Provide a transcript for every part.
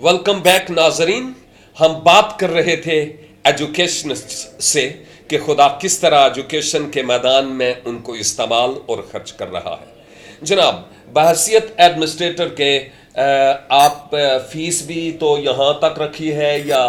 Welcome back नाजरीन। हम बात कर रहे थे एजुकेशन से कि खुदा किस तरह एजुकेशन के मैदान में उनको इस्तेमाल और खर्च कर रहा है। जनाब, बहैसियत एडमिनिस्ट्रेटर के आप फीस भी तो यहाँ तक रखी है या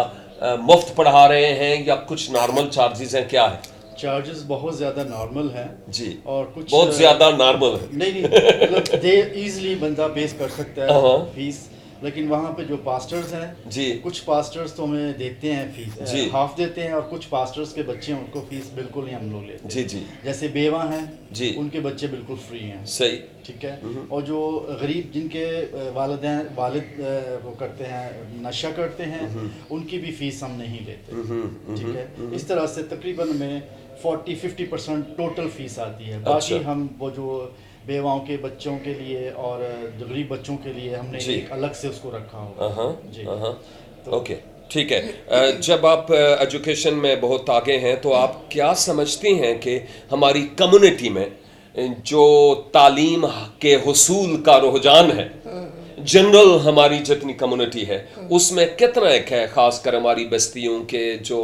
मुफ्त पढ़ा रहे हैं या कुछ नॉर्मल चार्जेस हैं, क्या है? चार्जेस बहुत ज़्यादा नॉर्मल हैं जी, और कुछ बहुत ज़्यादा नॉर्मल है। नहीं मतलब दे ईजिली बंदा बेस कर सकता है फीस। लेकिन वहाँ पे जो पास्टर्स हैं जी, कुछ पास्टर्स तो हमें देते हैं फीस, जी, हाफ देते हैं, और कुछ पास्टर्स के बच्चे हैं उनको फीस बिल्कुल नहीं हम लोग लेते हैं। जी जी जैसे बेवा हैं जी, उनके बच्चे बिल्कुल फ्री हैं, सही, ठीक है। और जो गरीब जिनके वालिद वो करते हैं, नशा करते हैं, उनकी भी फीस हम नहीं लेते, ठीक है। इस तरह से तकरीबन में 40-50% टोटल फीस आती है। बाकी हम वो जो बेवाओं के बच्चों के लिए और गरीब बच्चों के लिए हमने एक अलग से उसको रखा होगा जी। ओके, ठीक है। जब आप एजुकेशन में बहुत आगे हैं तो आप क्या समझती हैं कि हमारी कम्युनिटी में जो तालीम के हुसूल का रुझान है, जनरल हमारी जितनी कम्युनिटी है उसमें कितना एक है, खासकर हमारी बस्तियों के जो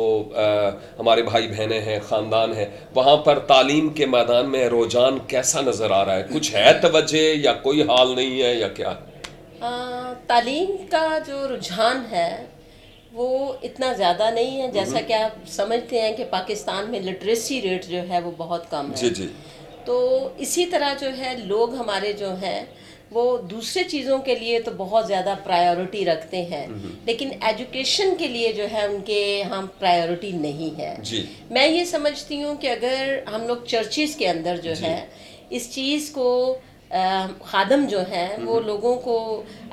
हमारे भाई बहनें हैं, ख़ानदान है, वहाँ पर तालीम के मैदान में रुझान कैसा नज़र आ रहा है? कुछ है तवज्जो या कोई हाल नहीं है या क्या? तालीम का जो रुझान है वो इतना ज़्यादा नहीं है। जैसा कि आप समझते हैं कि पाकिस्तान में लिटरेसी रेट जो है वो बहुत कम है। जी जी। तो इसी तरह जो है लोग हमारे जो हैं वो दूसरे चीज़ों के लिए तो बहुत ज़्यादा प्रायोरिटी रखते हैं, लेकिन एजुकेशन के लिए जो है उनके हम प्रायोरिटी नहीं है जी। मैं ये समझती हूँ कि अगर हम लोग चर्चिज़ के अंदर जो है इस चीज़ को खादम जो हैं वो लोगों को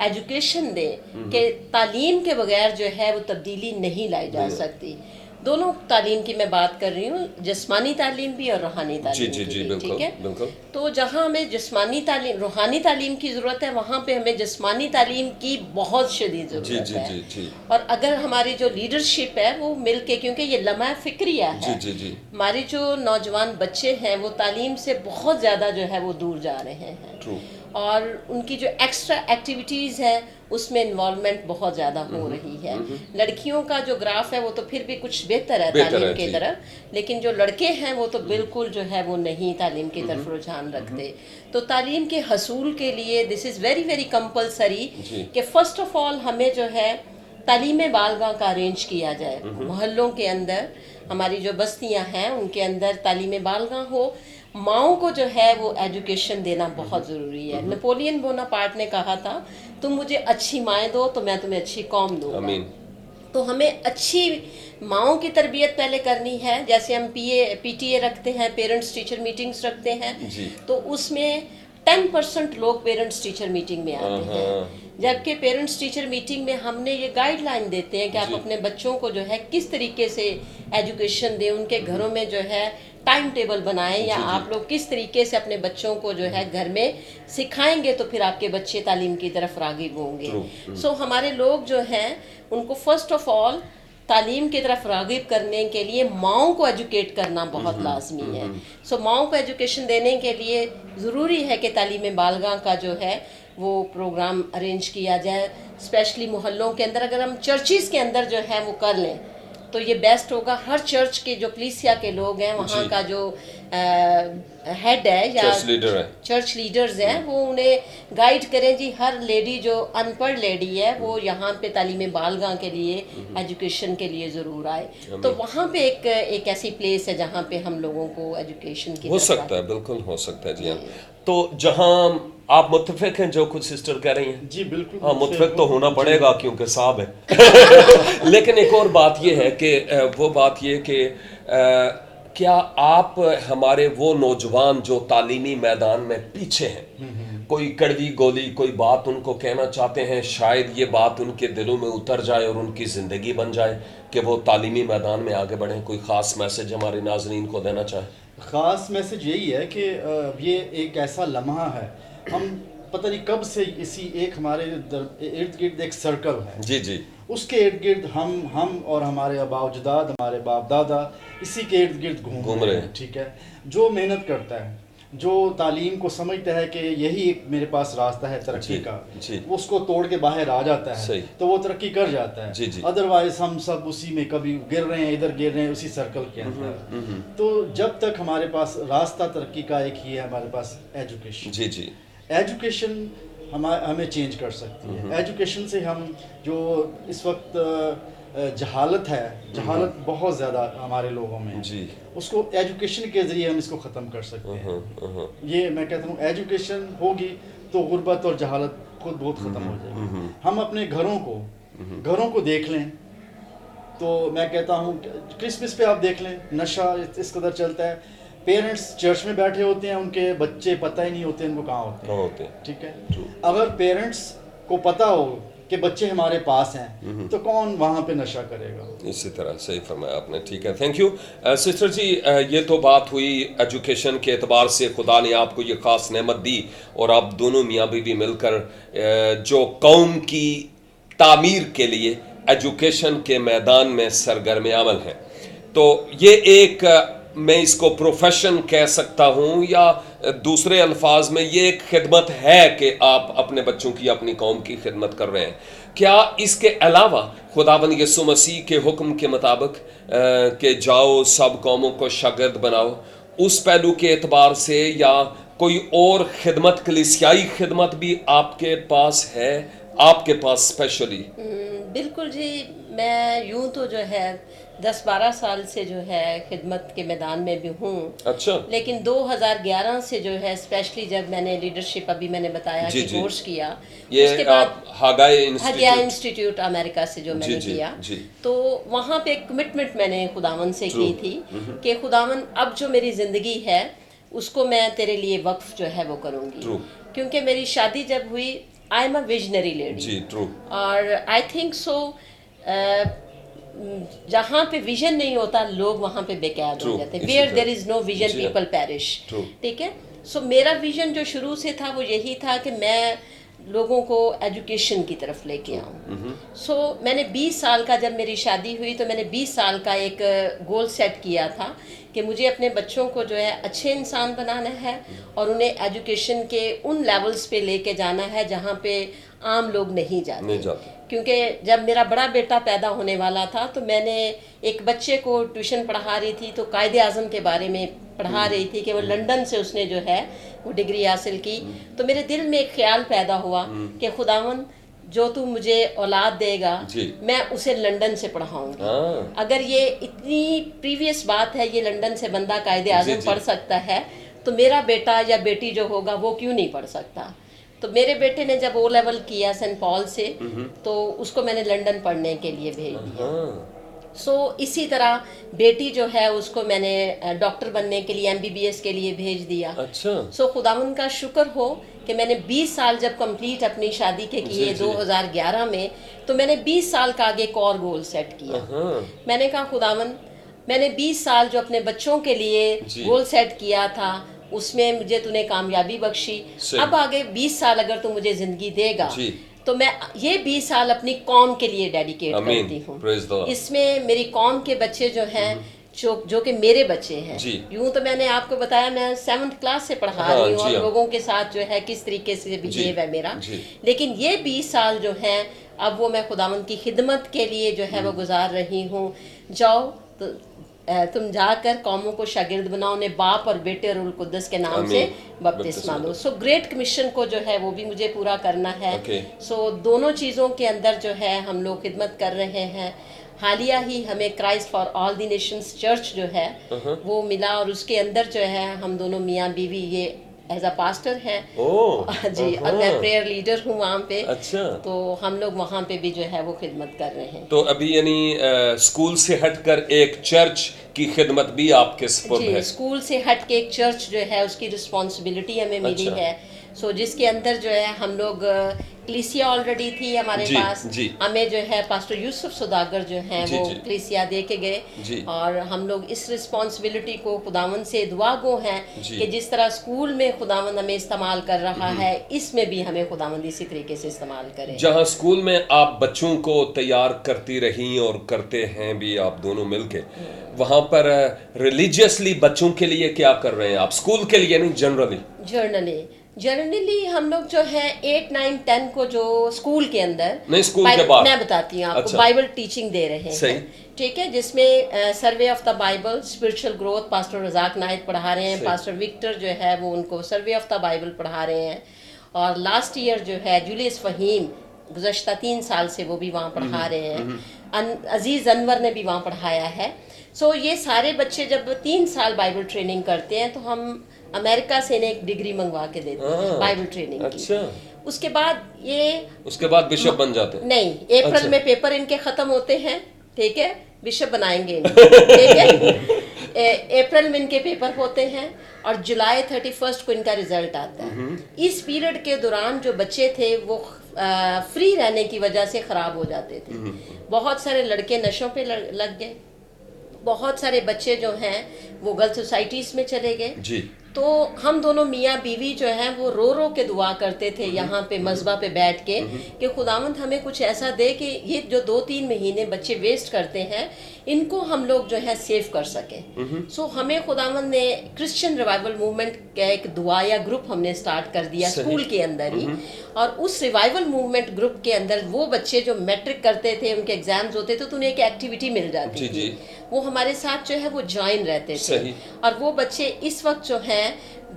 एजुकेशन दें कि तालीम के बगैर जो है वो तब्दीली नहीं लाई जा सकती। दोनों तालीम की मैं बात कर रही हूँ, जिस्मानी तालीम भी और रूहानी तालीम जी, की भी, बिल्कुल, ठीक है। बिल्कुल। तो जहाँ हमें जिस्मानी तालीम, रूहानी तालीम की ज़रूरत है, वहाँ पे हमें जिस्मानी तालीम की बहुत शदीद ज़रूरत है। जी जी। और अगर हमारी जो लीडरशिप है वो मिल के, क्योंकि ये लम्हा फ़िक्रिया है, जी जी, हमारे जो नौजवान बच्चे हैं वो तालीम से बहुत ज़्यादा जो है वो दूर जा रहे हैं। ट्रू। और उनकी जो एक्स्ट्रा एक्टिविटीज़ हैं उसमें इन्वॉल्वमेंट बहुत ज़्यादा हो रही है। लड़कियों का जो ग्राफ है वो तो फिर भी कुछ बेहतर है तालीम की तरफ, लेकिन जो लड़के हैं वो तो बिल्कुल जो है वो नहीं तालीम की तरफ रुझान रखते। तो तालीम के हसूल के लिए this is very very compulsory कि फ़र्स्ट ऑफ ऑल हमें जो है तालीम बालगा का अरेंज किया जाए। मोहल्लों के अंदर हमारी जो बस्तियां हैं उनके अंदर तालीम बालगा हो। माओं को जो है वो एजुकेशन देना बहुत ज़रूरी है। नेपोलियन बोनापार्ट ने कहा था, तुम मुझे अच्छी माएँ दो तो मैं तुम्हें अच्छी कौम दूंगा। तो हमें अच्छी माओं की तरबियत पहले करनी है। जैसे हम PTA रखते हैं, पेरेंट्स टीचर मीटिंग्स रखते हैं, तो उसमें 10% लोग पेरेंट्स टीचर मीटिंग में आते हैं, जबकि पेरेंट्स टीचर मीटिंग में हमने ये गाइडलाइन देते हैं कि आप अपने बच्चों को जो है किस तरीके से एजुकेशन दें, उनके घरों में जो है टाइम टेबल बनाएं, या आप लोग किस तरीके से अपने बच्चों को जो है घर में सिखाएंगे तो फिर आपके बच्चे तालीम की तरफ राग़िब होंगे। सो हमारे लोग जो हैं उनको फर्स्ट ऑफ ऑल तालीम की तरफ राग़िब करने के लिए माओं को एजुकेट करना बहुत लाजमी है। सो माओं को एजुकेशन देने के लिए ज़रूरी है कि तालीम बालगा का जो है वो प्रोग्राम अरेंज किया जाए, स्पेशली मोहल्लों के अंदर। अगर हम चर्चिज़ के अंदर जो है वो कर लें तो ये बेस्ट होगा। हर चर्च के जो कलीसिया के लोग हैं, वहाँ का जो हेड है या चर्च लीडर्स हैं, वो उन्हें गाइड करें। जी, हर लेडी जो अनपढ़ लेडी है वो यहाँ पे तालीम बालगा के लिए एजुकेशन के लिए ज़रूर आए। तो वहाँ पे एक ऐसी प्लेस है जहाँ पे हम लोगों को एजुकेशन की हो सकता है, बिल्कुल हो सकता है। जी हाँ। तो जहाँ आप मुत्तफिक हैं जो कुछ सिस्टर कह रही हैं? जी बिल्कुल। हाँ, मुत्तफिक तो होना पड़ेगा क्योंकि साहब है। लेकिन एक और बात ये है कि वो बात ये कि क्या आप हमारे वो नौजवान जो तालीमी मैदान में पीछे हैं, कोई कड़वी गोली कोई बात उनको कहना चाहते हैं, शायद ये बात उनके दिलों में उतर जाए और उनकी ज़िंदगी बन जाए कि वो तालीमी मैदान में आगे बढ़ें? कोई ख़ास मैसेज हमारे नाज़रीन को देना चाहें? ख़ास मैसेज यही है कि ये एक ऐसा लम्हा है, हम पता नहीं कब से इसी एक हमारे इर्द गिर्द एक सर्कल है, जी जी, उसके इर्द गिर्द हम और हमारे आबाउजदाद, हमारे बाप दादा इसी के इर्द गिर्द घूम रहे हैं, ठीक है। जो मेहनत करता है जो तालीम को समझता है कि यही एक मेरे पास रास्ता है तरक्की जी, का, जी। वो उसको तोड़ के बाहर आ जाता है, सही। तो वो तरक्की कर जाता है। जी, जी। अदरवाइज हम सब उसी में कभी गिर रहे हैं, इधर गिर रहे हैं, उसी सर्कल के अंदर। तो जब तक हमारे पास रास्ता तरक्की का एक ही है, हमारे पास एजुकेशन। जी जी एजुकेशन हमें चेंज कर सकती है। एजुकेशन से हम जो इस वक्त जहालत है, जहालत बहुत ज़्यादा हमारे लोगों में है, जी। उसको एजुकेशन के ज़रिए हम इसको ख़त्म कर सकते हैं। ये मैं कहता हूँ, एजुकेशन होगी तो गुर्बत और जहालत खुद बहुत ख़त्म हो जाएगी। हम अपने घरों को देख लें तो मैं कहता हूँ, क्रिसमस पे आप देख लें, नशा इस कदर चलता है, पेरेंट्स चर्च में बैठे होते हैं, उनके बच्चे पता ही नहीं होते उनको कहाँ होते हैं। ठीक है, अगर पेरेंट्स को पता हो कि बच्चे हमारे पास हैं तो कौन वहाँ पे नशा करेगा। इसी तरह सही फरमाया आपने। ठीक है, थैंक यू सिस्टर जी। ये तो बात हुई एजुकेशन के एतबार से खुदा ने आपको ये ख़ास नेमत दी और आप दोनों मियाँ बीवी मिलकर जो कौम की तामीर के लिए एजुकेशन के मैदान में सरगर्म अमल हैं। तो ये एक मैं इसको प्रोफेशन कह सकता हूँ या दूसरे अल्फाज में ये एक खिदमत है कि आप अपने बच्चों की, अपनी कौम की खिदमत कर रहे हैं। क्या इसके अलावा खुदावंद यीशु मसीह के हुक्म के मुताबिक कि जाओ सब कौमों को शागिर्द बनाओ, उस पहलू के एतबार से या कोई और खिदमत, कलीसियाई खिदमत भी आपके पास है, आपके पास स्पेशली? बिल्कुल जी, मैं यूं तो जो है 10-12 साल से जो है खिदमत के मैदान में भी हूँ। अच्छा। लेकिन 2011 से जो है स्पेशली जब मैंने लीडरशिप, अभी मैंने बताया जी, कि जी। कोर्स किया, ये उसके बाद हागाय हगिया इंस्टीट्यूट अमेरिका से जो मैंने जी, किया, जी। तो वहाँ पे एक कमिटमेंट मैंने खुदावन से की थी कि खुदावन अब जो मेरी ज़िंदगी है उसको मैं तेरे लिए वक्फ जो है वो करूँगी, क्योंकि मेरी शादी जब हुई, I am a visionary lady जी, ट्रू। और आई थिंक सो जहाँ पे विजन नहीं होता लोग वहाँ पे बेकैद हो जाते हैं। Where there is no vision people perish. ठीक है, सो मेरा विजन जो शुरू से था वो यही था कि मैं लोगों को एजुकेशन की तरफ लेके आऊँ। सो मैंने 20 साल का, जब मेरी शादी हुई तो मैंने 20 साल का एक गोल सेट किया था कि मुझे अपने बच्चों को जो है अच्छे इंसान बनाना है और उन्हें एजुकेशन के उन लेवल्स पे लेके जाना है जहाँ पे आम लोग नहीं जाते। क्योंकि जब मेरा बड़ा बेटा पैदा होने वाला था तो मैंने एक बच्चे को ट्यूशन पढ़ा रही थी, तो कायदे आज़म के बारे में पढ़ा रही थी कि वो लंदन से उसने जो है वो डिग्री हासिल की। तो मेरे दिल में एक ख्याल पैदा हुआ कि खुदावन जो तू मुझे औलाद देगा मैं उसे लंदन से पढ़ाऊंगी। अगर ये इतनी प्रीवियस बात है, ये लंदन से बंदा कायदे आज़म पढ़ सकता है, तो मेरा बेटा या बेटी जो होगा वो क्यों नहीं पढ़ सकता। तो मेरे बेटे ने जब ओ लेवल किया सेंट पॉल से, तो उसको मैंने लंदन पढ़ने के लिए भेज दिया। सो इसी तरह बेटी जो है उसको मैंने डॉक्टर बनने के लिए, MBBS के लिए भेज दिया। अच्छा। सो खुदावंद का शुक्र हो कि मैंने 20 साल जब कंप्लीट अपनी शादी के किए 2011 में, तो मैंने 20 साल का आगे एक और गोल सेट किया। मैंने कहा खुदावंद, मैंने 20 साल जो अपने बच्चों के लिए गोल सेट किया था उसमें मुझे तूने कामयाबी बख्शी, अब आगे 20 साल अगर तू मुझे जिंदगी देगा तो मैं ये 20 साल अपनी कौम के लिए डेडिकेट करती हूँ। इसमें मेरी कौम के बच्चे जो हैं, जो कि मेरे बच्चे हैं, यूं तो मैंने आपको बताया मैं 7th क्लास से पढ़ा रही हूँ और लोगों के साथ जो है किस तरीके से बिहेव है मेरा, लेकिन ये 20 साल जो हैं अब वो मैं खुदावंद की खिदमत के लिए जो है वो गुजार रही हूँ। जाओ तो तुम जाकर कौमों को शागिर्द बनाओ, उन्हें बाप और बेटे और रूह कुद्दस के नाम से बपतिस्मा दो। सो ग्रेट कमीशन को जो है वो भी मुझे पूरा करना है। सो दोनों चीज़ों के अंदर जो है हम लोग खिदमत कर रहे हैं। हालिया ही हमें Christ for all the Nations church जो है वो मिला और उसके अंदर जो है हम दोनों मियाँ बीवी ये एज अ पास्टर है जी, और मैं प्रेयर लीडर हूँ वहाँ पे। अच्छा। तो हम लोग वहाँ पे भी जो है वो खिदमत कर रहे हैं। तो अभी यानी स्कूल से हटकर एक चर्च की खिदमत भी आपके सपुर्द है? स्कूल से हट के एक चर्च जो है उसकी रिस्पॉन्सिबिलिटी हमें मिली है। सो जिसके अंदर जो है हम लोग क्लीसिया ऑलरेडी थी हमारे जी, पास, जी। हमें जो है पास्टर यूसुफ सुदागर जो हैं जी, वो जी। क्लीसिया दे के गए, जी। और हम लोग इस रिस्पॉन्सिबिलिटी को खुदावन से दुआ गो हैं जी। कि जिस तरह स्कूल में खुदावन हमें इस्तेमाल कर रहा है, इसमें भी हमें खुदावन इसी तरीके से इस्तेमाल करें। जहाँ स्कूल में आप बच्चों को तैयार करती रही और करते हैं भी आप दोनों मिलके, वहाँ पर रिलीजियसली बच्चों के लिए क्या कर रहे हैं आप? स्कूल के लिए नहीं, जनरली हम लोग जो है 8, 9, 10 को जो स्कूल के अंदर, नहीं, स्कूल के बाद मैं बताती हूँ आपको, अच्छा। बाइबल टीचिंग दे रहे सही। हैं, ठीक है, जिसमें survey of the Bible, spiritual growth pastor Razaq Knight पढ़ा रहे हैं, सही। पास्टर विक्टर जो है वो उनको सर्वे ऑफ द बाइबल पढ़ा रहे हैं, और लास्ट ईयर जो है जूलियस फहीम गुज़श्ता 3 साल से वो भी वहाँ पढ़ा रहे हैं, अजीज़ अनवर ने भी वहाँ पढ़ाया है। सो ये सारे बच्चे जब 3 साल बाइबल ट्रेनिंग करते हैं तो हम अमेरिका से इन्हें एक डिग्री मंगवा के देते हैं बाइबल ट्रेनिंग की। अच्छा, उसके बाद उसके बाद बिशप बन जाते हैं? नहीं, अप्रैल अच्छा। में पेपर इनके खत्म होते हैं, ठीक है, बिशप बनाएंगे इनको, ठीक है, अप्रैल में इनके पेपर होते हैं और जुलाई 31 को इनका रिजल्ट आता है। इस पीरियड के दौरान जो बच्चे थे वो फ्री रहने की वजह से ख़राब हो जाते थे। बहुत सारे लड़के नशों पे लग गए, बहुत सारे बच्चे जो हैं वो गर्ल सोसाइटीज़ में चले गए। जी। तो हम दोनों मियाँ बीवी जो हैं वो रो रो के दुआ करते थे यहाँ पे मस्बा पे बैठ के कि खुदावंद हमें कुछ ऐसा दे कि ये जो 2-3 महीने बच्चे वेस्ट करते हैं इनको हम लोग जो है सेव कर सकें। सो हमें खुदावंद ने क्रिश्चियन रिवाइवल मूवमेंट का एक दुआया ग्रुप हमने स्टार्ट कर दिया स्कूल के अंदर ही, और उस रिवाइवल मूवमेंट ग्रुप के अंदर वो बच्चे जो मैट्रिक करते थे, उनके एग्जाम्स होते थे तो उन्हें एक एक्टिविटी मिल जाती थी, वो हमारे साथ जो है वो ज्वाइन रहते थे। और वो बच्चे इस वक्त जो हैं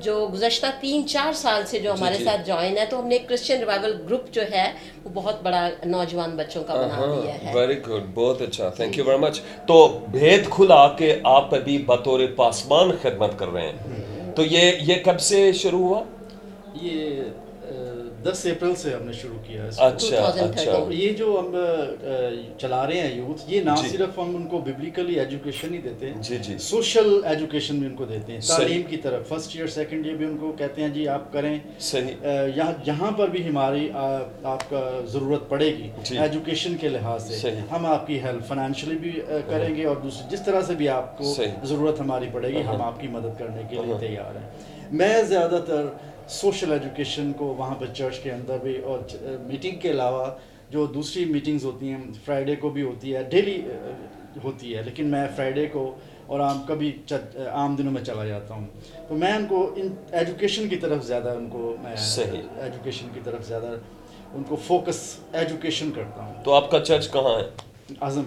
जो गुज़श्ता 3-4 साल से जो हमारे साथ ज्वाइन है, तो हमने एक क्रिश्चियन रिवाइवल ग्रुप जो है वो बहुत बड़ा नौजवान बच्चों का बना दिया है। वेरी गुड, बहुत अच्छा, थैंक यू वेरी मच। तो भेद खुला के आप अभी बतौर पासबान खिदमत कर रहे हैं, तो ये कब से शुरू हुआ? ये 10 अप्रैल से हमने शुरू किया है। अच्छा, अच्छा। और ये जो हम चला रहे हैं यूथ, ये ना सिर्फ हम उनको बिब्लिकली एजुकेशन ही देते हैं, जी, जी। सोशल एजुकेशन भी उनको देते हैं, तालीम की तरफ फर्स्ट ईयर सेकंड ईयर भी उनको कहते हैं जी आप करें। सही। यहाँ पर भी हमारी आपका ज़रूरत पड़ेगी एजुकेशन के लिहाज से, हम आपकी हेल्प फाइनेंशियली भी करेंगे, और दूसरी जिस तरह से भी आपको ज़रूरत हमारी पड़ेगी हम आपकी मदद करने के लिए तैयार हैं। मैं ज़्यादातर सोशल एजुकेशन को वहाँ पर चर्च के अंदर भी, और मीटिंग के अलावा जो दूसरी मीटिंग्स होती हैं, फ्राइडे को भी होती है, डेली होती है, लेकिन मैं फ्राइडे को और कभी आम दिनों में चला जाता हूँ। तो मैं उनको इन एजुकेशन की तरफ ज़्यादा एजुकेशन की तरफ ज़्यादा उनको फोकस एजुकेशन करता हूँ। तो आपका चर्च कहाँ है? आज़म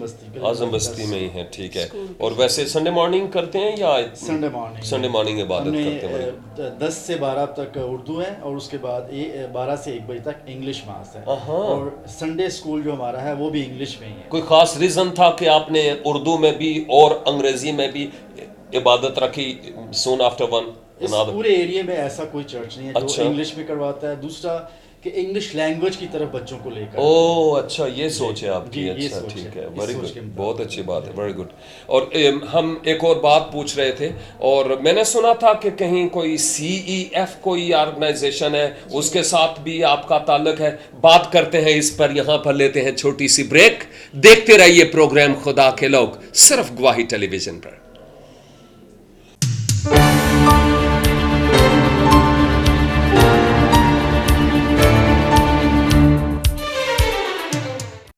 बस्ती में ही है, ठीक है। और वैसे संडे मॉर्निंग करते हैं या संडे मॉर्निंग इबादत करते हैं? 10 से 12 तक उर्दू है, और उसके बाद 12 से 1 बजे तक इंग्लिश मास है, और संडे स्कूल जो हमारा है वो भी इंग्लिश में ही है। कोई खास रीज़न था कि आपने उर्दू में भी और अंग्रेजी में भी इबादत रखी soon after one? इस पूरे एरिया में ऐसा कोई चर्च नहीं है जो इंग्लिश में करवाता है। दूसरा कि इंग्लिश लैंग्वेज की तरफ बच्चों को लेकर। ओह अच्छा, ये सोच है आपकी। अच्छा, ठीक है, वेरी गुड, बहुत अच्छी बात है, वेरी गुड। और हम एक और बात पूछ रहे थे, और मैंने सुना था कि कहीं कोई CEF कोई ऑर्गेनाइजेशन है, उसके साथ भी आपका ताल्लुक है। बात करते हैं इस पर, यहाँ पर लेते हैं छोटी सी ब्रेक। देखते रहिए प्रोग्राम खुदा के लोग, सिर्फ गवाही टेलीविजन पर।